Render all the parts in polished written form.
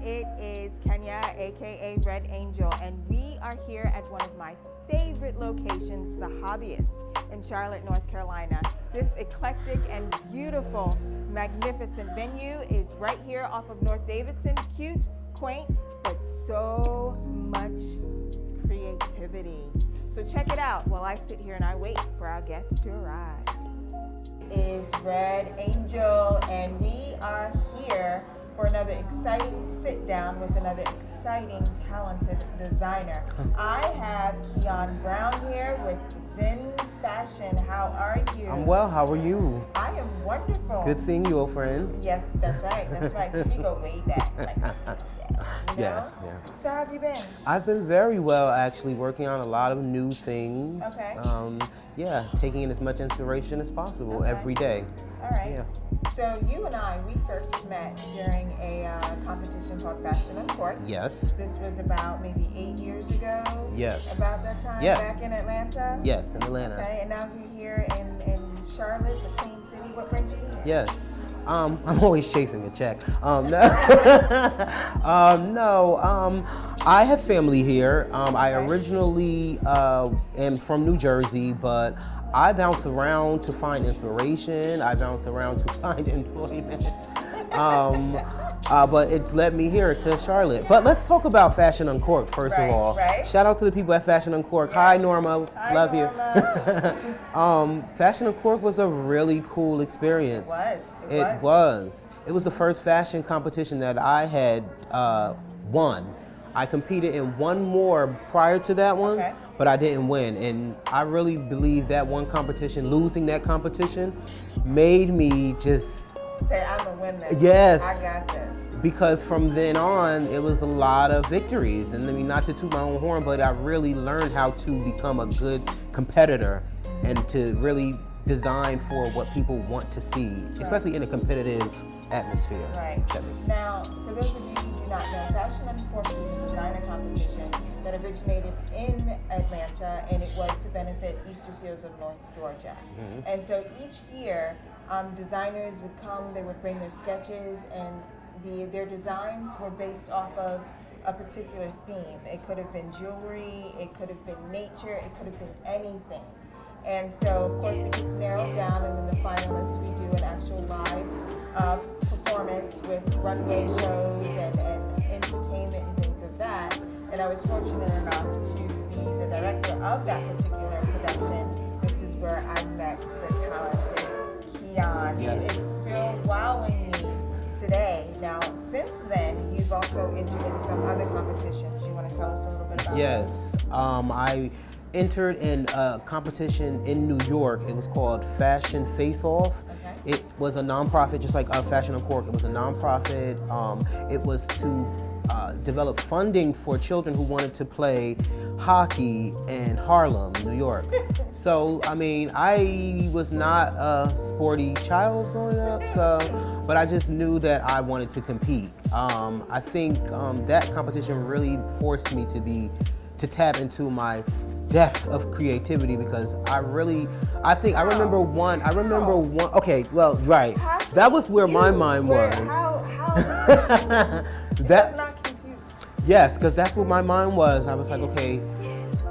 It is Kenya, aka Red Angel, and we are here at one of my favorite locations, the Hobbyist in Charlotte, North Carolina. This eclectic and beautiful, magnificent venue is right here off of North Davidson. Cute, quaint, but so much creativity. So check it out while I sit here and I wait for our guests to arrive. Is Red Angel, and we are here for another exciting sit down with another exciting, talented designer. I have Keon Brown here with ZYN Fashion. How are you? I'm well. How are you? I am wonderful. Good seeing you, old friend. Yes, that's right. That's right. So we go way back. Like, you know? Yeah. So how have you been? I've been very well, actually, working on a lot of new things. Okay. Yeah, taking in as much inspiration as possible every day. All right. Yeah. So you and I, we first met during a competition called Fashion on Court. Yes. This was about maybe 8 years ago. Yes. About that time. Yes. Back in Atlanta. Yes, in Atlanta. Okay, and now you're here in Charlotte, the Queen City. What brings you here? Yes. I'm always chasing a check. I have family here. I originally am from New Jersey, but I bounce around to find inspiration. I bounce around to find employment. But it's led me here to Charlotte. But let's talk about Fashion Uncorked first of all. Right. Shout out to the people at Fashion Uncorked. Hi, Norma. Hi, love Norma. you. Fashion Uncorked was a really cool experience. It was. It was the first fashion competition that I had won. I competed in one more prior to that one, but I didn't win. And I really believe that one competition, losing that competition, made me just say, I'm gonna win this. Yes. I got this. Because from then on, it was a lot of victories. And I mean, not to toot my own horn, but I really learned how to become a good competitor and to really design for what people want to see, especially in a competitive atmosphere. Right. Now, for those of you who do not know, Fashion Uncorked is a designer competition that originated in Atlanta, and it was to benefit Easter Seals of North Georgia. Mm-hmm. And so each year, designers would come, they would bring their sketches, and their designs were based off of a particular theme. It could have been jewelry, it could have been nature, it could have been anything. And so, of course, it gets narrowed down, and then the finalists, we do an actual live performance with runway shows and entertainment and things of that. And I was fortunate enough to be the director of that particular production. This is where I met the talented Keon. Yes. He is still wowing me today. Now, since then, you've also entered in some other competitions. You want to tell us a little bit about Yes. I entered in a competition in New York. It was called Fashion Face Off. Okay. It was a nonprofit, just like Fashion Uncorked. It was a nonprofit. It was to develop funding for children who wanted to play hockey in Harlem, New York. So, I mean, I was not a sporty child growing up, but I just knew that I wanted to compete. I think that competition really forced me to tap into my depth of creativity, because I remember one, okay, well, right. That was where my mind was. That's not compute. Yes, because that's where my mind was. I was like, okay,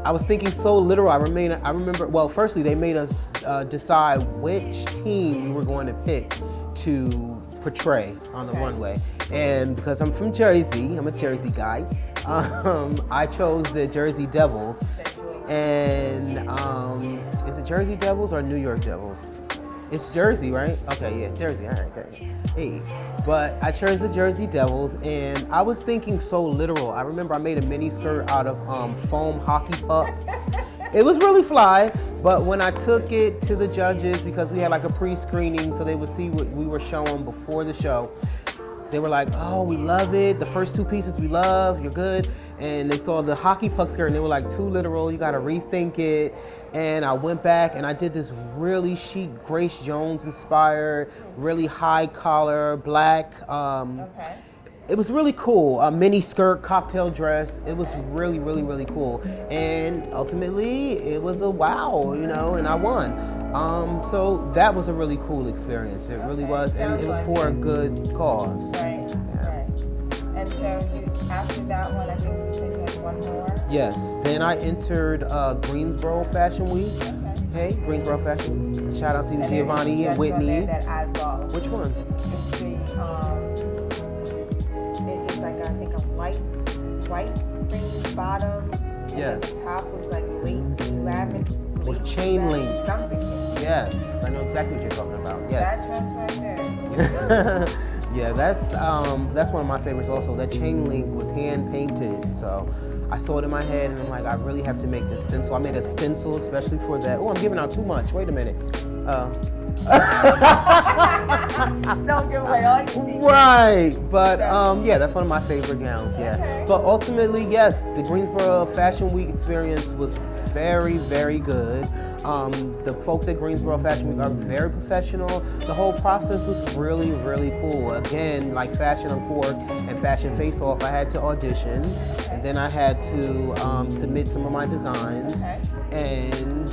I was thinking so literal. I remember, well, firstly, they made us decide which team we were going to pick to portray on the runway. And because I'm from Jersey, I'm a Jersey guy, I chose the Jersey Devils. And is it Jersey Devils or New York Devils? It's Jersey, right? Okay, yeah, Jersey, all right, Jersey. Hey, but I chose the Jersey Devils, and I was thinking so literal. I remember I made a mini skirt out of foam hockey pucks. It was really fly, but when I took it to the judges, because we had like a pre-screening so they would see what we were showing before the show, they were like, oh, we love it. The first two pieces we love, you're good. And they saw the hockey puck skirt and they were like, too literal, you gotta rethink it. And I went back and I did this really chic, Grace Jones inspired, really high collar, black. It was really cool. A mini skirt, cocktail dress. It was really, really, really cool. And ultimately, it was a wow, and I won. So that was a really cool experience. It really was, and it was for a good cause. Right. And so you, after that one, I think you said you had one more. Yes. Then I entered Greensboro Fashion Week. Okay. Hey, Greensboro Fashion. Shout out to And Giovanni and Whitney. That I love. Which one? It's the it's like I think a white cream bottom. Yes. And the top was like lacy lavender. With chain links. Something. Yes, I know exactly what you're talking about. Yes. That dress right there. Yeah, that's one of my favorites also. That chain link was hand painted, so I saw it in my head and I'm like, I really have to make this stencil. I made a stencil especially for that. Oh, I'm giving out too much. Wait a minute. Don't give away all your secrets. Right, but yeah, that's one of my favorite gowns. Yeah, Okay. but ultimately, yes, the Greensboro Fashion Week experience was very, very good. The folks at Greensboro Fashion Week are very professional. The whole process was really, really cool. Again, like Fashion Uncorked and Fashion Face Off, I had to audition, and then I had to submit some of my designs. Okay. And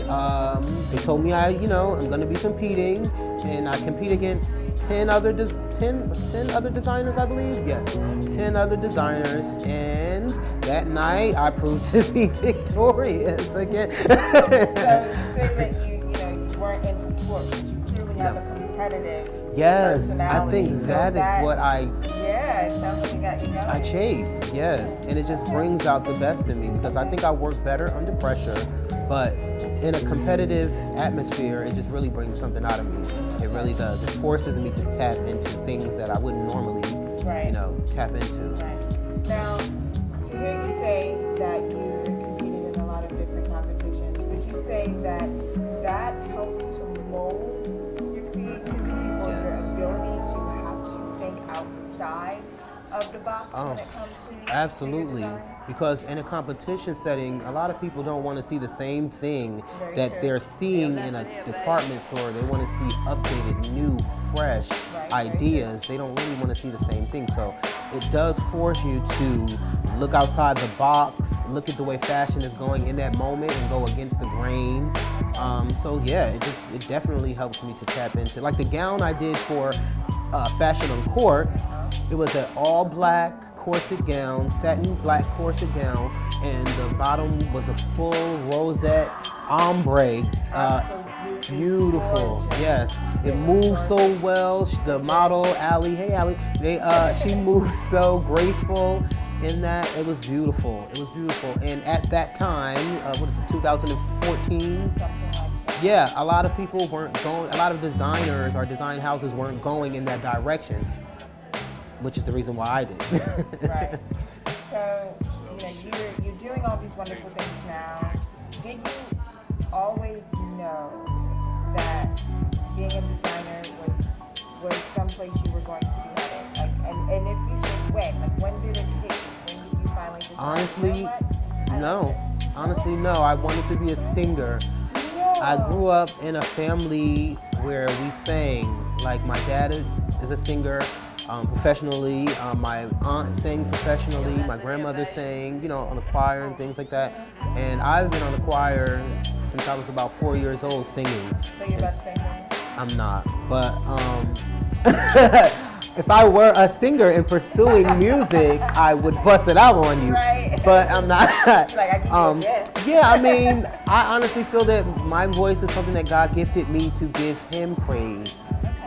they told me I'm going to be competing, and I compete against 10 other designers, I believe. Yes, 10 other designers, and that night I proved to be victorious again. So you say that you weren't into sports, but you clearly have a competitive Yes, I personality. think So that is what Yeah, it sounds like you got you going. I chase, yes, and it just brings out the best in me because I think I work better under pressure, but in a competitive atmosphere, it just really brings something out of me. It really does. It forces me to tap into things that I wouldn't normally, tap into. Right. Now, to hear you say that you competed in a lot of different competitions, would you say that helped to mold your creativity or your ability to have to think outside of the box when it comes to Absolutely, your designs? because in a competition setting, a lot of people don't want to see the same thing Very that true. they're seeing in a department store. They want to see updated, new, fresh ideas. They don't really want to see the same thing. So it does force you to look outside the box, look at the way fashion is going in that moment and go against the grain. So yeah, it definitely helps me to tap into, like the gown I did for Fashion Uncorked. It was an all black corset gown, satin black corset gown, and the bottom was a full rosette ombre. Beautiful, yes. It moved so well. The model, Allie, hey Allie, she moved so graceful in that. It was beautiful. It was beautiful. And at that time, what is it, 2014? Something like that. Yeah, a lot of people weren't going, a lot of designers or design houses weren't going in that direction, which is the reason why I did. Right. So, you're doing all these wonderful things now. Did you always know that being a designer was someplace you were going to be headed? Like, and if you did, when did it hit you? When did you finally decide? Honestly, you know what? I like no. this. Honestly, no. I wanted to be a singer. I grew up in a family where we sang. Like my dad is a singer professionally. My aunt sang professionally. My grandmother sang, on the choir and things like that. And I've been on the choir since I was about 4 years old singing. So you're about to say more? I'm not, but if I were a singer and pursuing music, I would bust it out on you. Right. But I'm not. Like I give you a gift. Yeah, I mean, I honestly feel that my voice is something that God gifted me to give Him praise.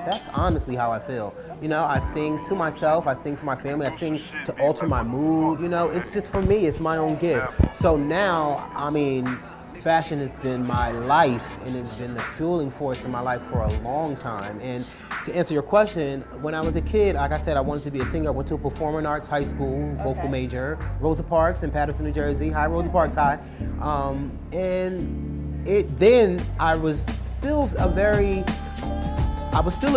That's honestly how I feel. I sing to myself, I sing for my family, I sing to alter my mood. It's just for me, it's my own gift. So now, I mean, fashion has been my life, and it's been the fueling force in my life for a long time. And to answer your question, when I was a kid, like I said, I wanted to be a singer. I went to a performing arts high school, vocal major, Rosa Parks in Paterson, New Jersey. Hi, Rosa Parks, hi. Then I was still a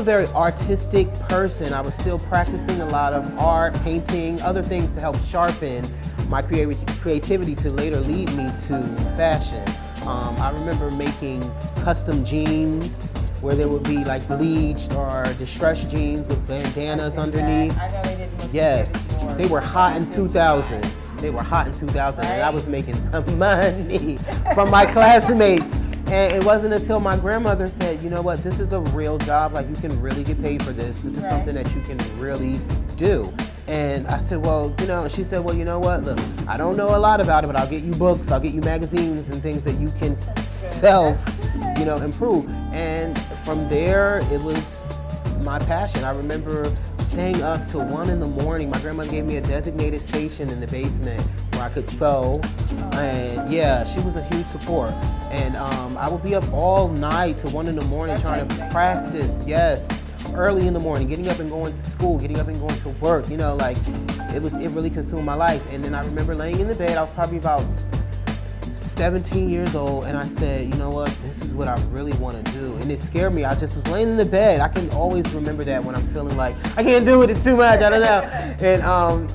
very artistic person. I was still practicing a lot of art, painting, other things to help sharpen my creativity to later lead me to fashion. I remember making custom jeans where there would be like bleached or distressed jeans with bandanas underneath. I know they didn't look Yes, good they were hot in 2000. They were hot in 2000, and I was making some money from my classmates. And it wasn't until my grandmother said, you know what, this is a real job, like you can really get paid for this. This is something that you can really do. And I said, well, and she said, well, you know what? Look, I don't know a lot about it, but I'll get you books, I'll get you magazines and things that you can improve. And from there, it was my passion. I remember staying up till 1 in the morning. My grandma gave me a designated station in the basement where I could sew. And yeah, she was a huge support. And I would be up all night till 1 in the morning trying to practice. Yes. Early in the morning, getting up and going to school, getting up and going to work, it really consumed my life. And then I remember laying in the bed, I was probably about 17 years old, and I said, you know what, this is what I really want to do. And it scared me. I just was laying in the bed. I can always remember that when I'm feeling like, I can't do it, it's too much, I don't know. And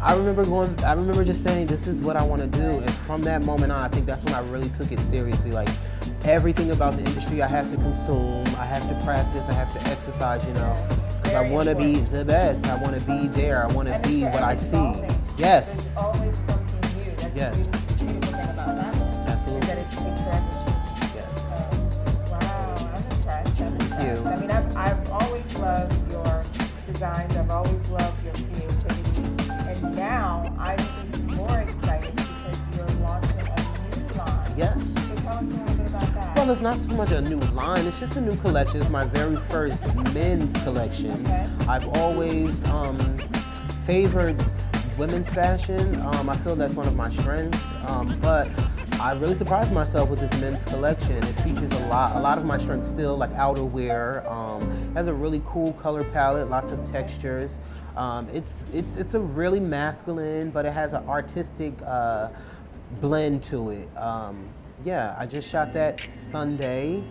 I remember just saying, this is what I want to do. And from that moment on, I think that's when I really took it seriously. Like, everything about the industry I have to consume, I have to practice, I have to exercise, because I want to be the best. I want to be there. I want to be what I see. Yes. There's always something new. That's the beautiful thing about that. Absolutely. That it takes forever. Yes. Wow, I'm impressed. Thank you. I mean, I've always loved your designs. I've always loved your creativity. And now I'm even more excited because you're launching a new line. Yes. So tell us a little bit about that. Well, it's not so much a new line, it's just a new collection. It's my very first men's collection. Okay. I've always favored women's fashion. I feel that's one of my strengths, but I really surprised myself with this men's collection. It features a lot of my strengths still, like outerwear. Has a really cool color palette, lots of textures. It's a really masculine, but it has an artistic blend to it. Yeah, I just shot that Sunday,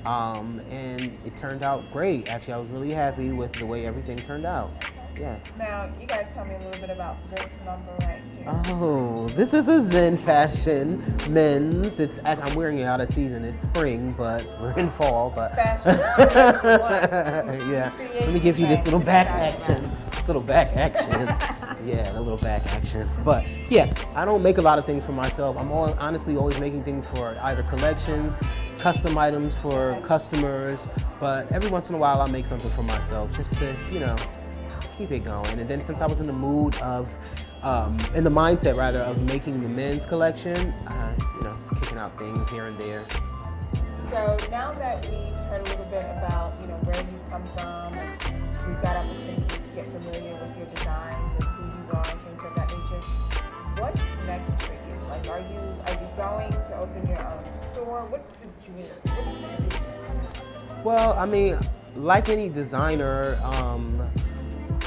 and it turned out great. Actually, I was really happy with the way everything turned out. Yeah. Now, you gotta tell me a little bit about this number right here. Oh, this is a ZYN Fashion men's. I'm wearing it out of season. It's spring, but we're in fall. But Fashion. yeah. Let me give you this little back action. Yeah, a little back action. But yeah, I don't make a lot of things for myself. I'm honestly always making things for either collections, custom items for customers. But every once in a while, I'll make something for myself just to, keep it going. And then since I was in the mood of, in the mindset rather, of making the men's collection, just kicking out things here and there. So now that we've heard a little bit about, where you've come from, and we've got opportunity to get familiar with your designs and who you are and things of that nature, what's next for you? Like, are you going to open your own store? What's the dream? What's the vision? Well, I mean, like any designer,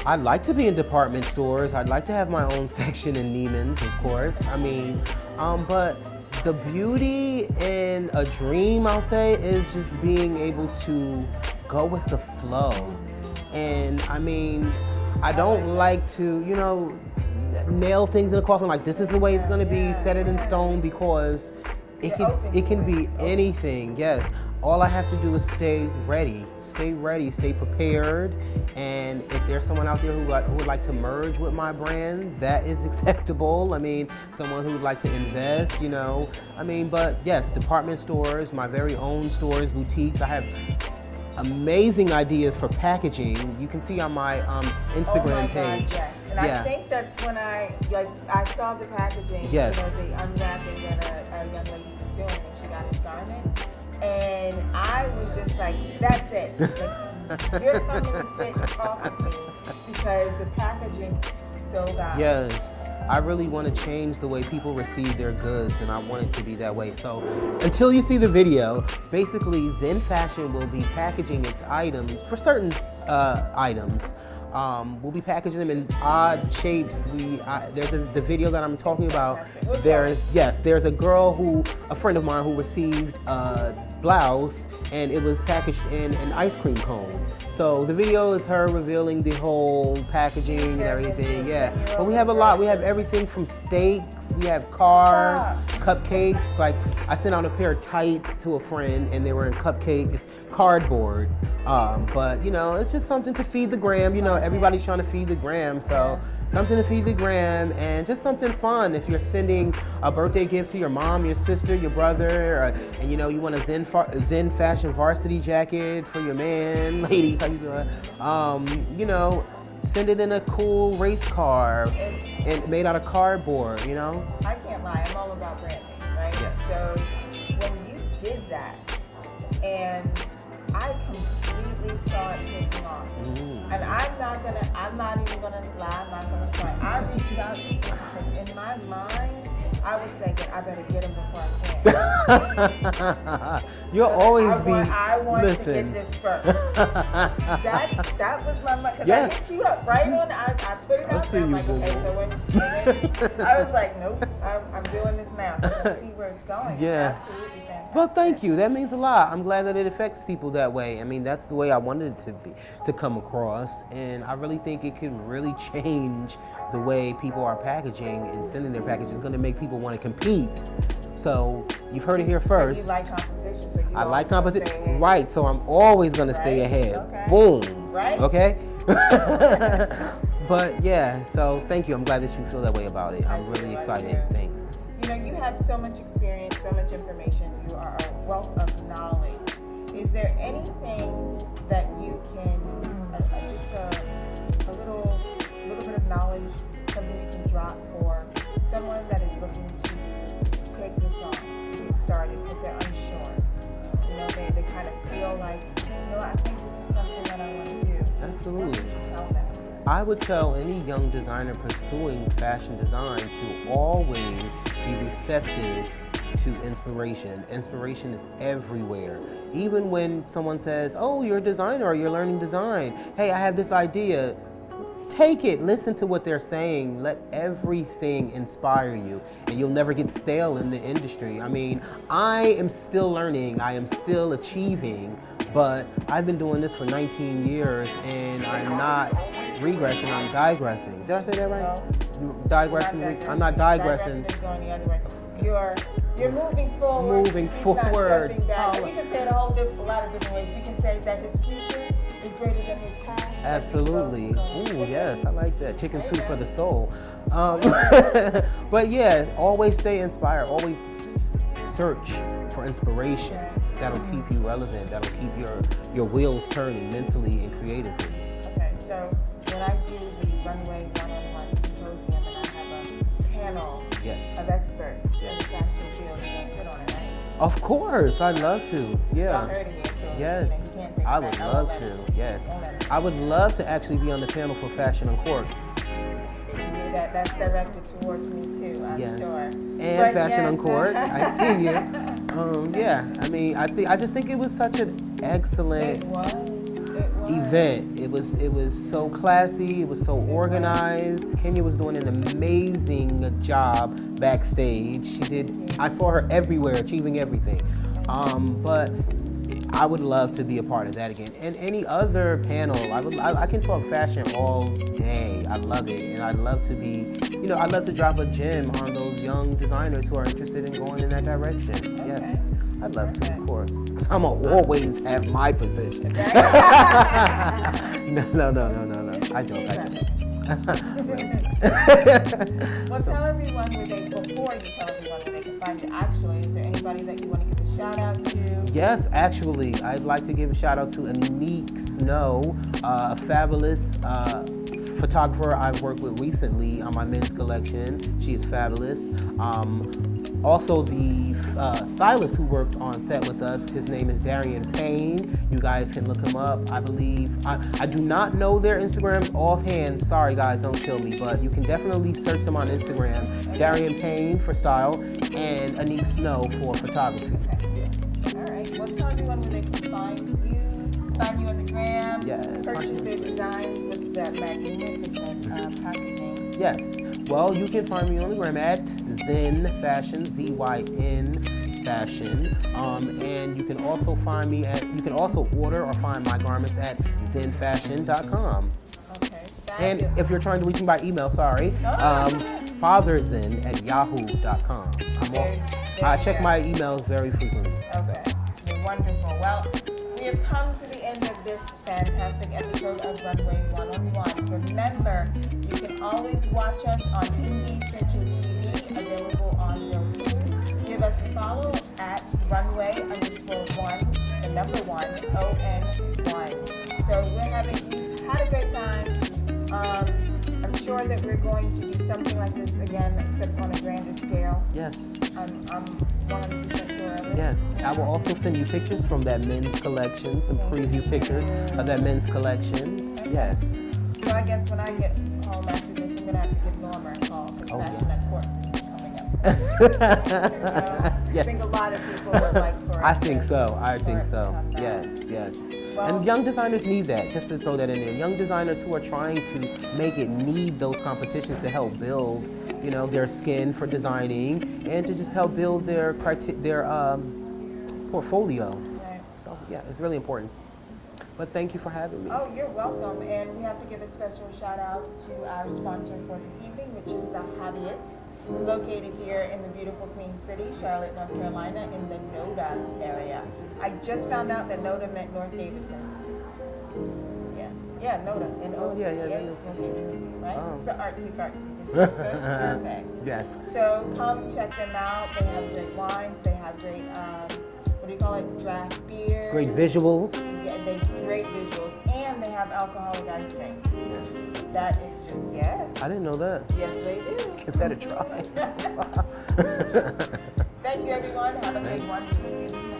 I'd like to be in department stores. I'd like to have my own section in Neiman's, of course. I mean, but the beauty in a dream, I'll say, is just being able to go with the flow. And I mean, I don't like to, nail things in a coffin like this is the way it's going to be, set it in stone, because it can be anything. Yes. All I have to do is stay ready, stay prepared. And if there's someone out there who would like to merge with my brand, that is acceptable. I mean, someone who would like to invest, but yes, department stores, my very own stores, boutiques. I have amazing ideas for packaging. You can see on my Instagram page. God, yes. And I think that's when I saw the packaging, yes. The unwrapping that a young lady was doing when she got his garment. And I was just like, that's it. Like, you're coming to sit and talk with me because the packaging is so valuable. Yes. I really want to change the way people receive their goods, and I want it to be that way. So until you see the video, basically ZYN Fashion will be packaging its items for certain items. We'll be packaging them in odd shapes. There's the video that I'm talking about. There's a friend of mine who received a blouse, and it was packaged in an ice cream cone. So the video is her revealing the whole packaging and everything. Yeah, but we have a lot. We have everything from steaks. We have cars, cupcakes. Like, I sent out a pair of tights to a friend, and they were in cupcakes, cardboard. But it's just something to feed the gram. Everybody's trying to feed the gram, so something to feed the gram, and just something fun. If you're sending a birthday gift to your mom, your sister, your brother, and you want a ZYN Fashion varsity jacket for your man, ladies, how you doing? send it in a cool race car and made out of cardboard, you know? I can't lie, I'm all about branding, right? Yes. So when you did that, and I completely saw it taking off. And I'm not even gonna lie, I'm not gonna try. I reached out to you because in my mind, I was thinking I better get him before I can. You'll always I want to listen. get this first. that was my mind. Because Yes. I hit you up right on, I put it out there. I'm like, okay, so when I was like, nope, I'm doing this now. Because I see where it's going. Yeah. It's absolutely fantastic. Well, thank you. That means a lot. I'm glad that it affects people that way. I mean, that's the way I wanted it to come across, and I really think it could really change the way people are packaging and sending their packages. It's going to make people want to compete. So you've heard it here first. You like competition, so you I like always competition, stay ahead. right? So I'm always going to stay Right, ahead. okay. Boom. Right. Okay. But yeah, so thank you. I'm glad that you feel that way about it. I'm really excited. Thanks. You know, you have so much experience, so much information. You are a wealth of knowledge. Is there anything that you can, just a little bit of knowledge, something you can drop for someone that is looking to take this on, to get started, but they're unsure? You know, they kind of feel like, I think this is something that I want to do. Absolutely. What would you tell them? I would tell any young designer pursuing fashion design to always be receptive to inspiration. Inspiration is everywhere. Even when someone says, oh, you're a designer or you're learning design. Hey, I have this idea. Take it, listen to what they're saying. Let everything inspire you, and you'll never get stale in the industry. I mean, I am still learning, I am still achieving, but I've been doing this for 19 years, and I'm not regressing, I'm digressing. Did I say that right? No. Digressing? I'm not digressing. Digressing is going the other way. You're moving forward. Moving He's forward. Not stepping back. We can say it a lot of different ways. We can say that his future is greater than his past. Absolutely. Ooh, yes, I like that. Chicken soup for the soul. But yeah, always stay inspired. Always search for inspiration. That'll keep you relevant. That'll keep your wheels turning mentally and creatively. Okay, so when I do the Runway one-on-one symposium and I have a panel of experts in the fashion field, you're going to sit on it, right? Of course, I'd love to. Yeah. Y'all heard it, so yes, you can't take I it would back. love to. Yes, I would love to actually be on the panel for Fashion Uncorked. That's directed towards me too, I'm sure. And Fashion Uncorked, I see you. Yeah, I mean, I just think it was such an excellent event. It was so classy. It was so organized. Kenya was doing an amazing job backstage. I saw her everywhere, achieving everything. But I would love to be a part of that again. And any other panel, I can talk fashion all day. I love it. And I'd love to be, I'd love to drop a gem on those young designers who are interested in going in that direction. Okay. Yes, I'd love to, of course. Because I'm going to always have my position. No. I joke. Well, tell everyone before you tell everyone where they can find you, actually, is there anybody that you want to give a shout out to? Yes, actually, I'd like to give a shout out to Anique Snow, a fabulous photographer I've worked with recently on my men's collection. She is fabulous. Also, the stylist who worked on set with us, his name is Darian Payne. You guys can look him up, I believe. I do not know their Instagrams offhand. Sorry, guys, don't kill me. But you can definitely search them on Instagram. Darian Payne for style and Anique Snow for photography. Yes. All right. Well, tell everyone where they can find you on the gram. Yes. Purchase their designs with that magnificent packaging. Yes. Well, you can find me on the gram at ZYN Fashion, ZYN Fashion. And you can also find me you can also order or find my garments at ZYNFashion.com. Okay. And if you're trying to reach me by email, fatherzyn@yahoo.com. I check my emails very frequently. Okay. So. Wonderful. Well, we have come to the end of this fantastic episode of Runway One-on-One. Remember, you can always watch us on Indie Central TV, available on Roku. Give us a follow at runway_1, the number 1, ON1. So you've had a great time. I'm sure that we're going to do something like this again, except on a grander scale. Yes. I'm 100% sure of it. Yes. I will also send you pictures from that men's collection, some preview pictures of that men's collection. Okay. Yes. So I guess when I get home after this, I'm going to have to give Norma a call because Fashion at Court is coming up. Yes. I think a lot of people would like for us I think so. I think to so. come back. Yes, yes. Well, and young designers need that, just to throw that in there. Young designers who are trying to make it need those competitions to help build, you know, their skin for designing and to just help build their portfolio. Right. So yeah, it's really important. But thank you for having me. Oh, you're welcome. And we have to give a special shout out to our sponsor for this evening, which is the Hobbyist, located here in the beautiful Queen City, Charlotte, North Carolina, in the NoDA area. I just found out that NoDA meant North Davidson. Yeah, NoDA. N-O-D-A, right? Oh. It's the artsy-fartsy district, so it's perfect. Yes. So come check them out. They have great wines. They have great, what do you call it, draft beer. Great visuals. Yeah, they great visuals. And they have alcoholic ice cream. Yes. That is just, yes. I didn't know that. Yes, they do. Give that a try. Thank you, everyone. Have a good one. See you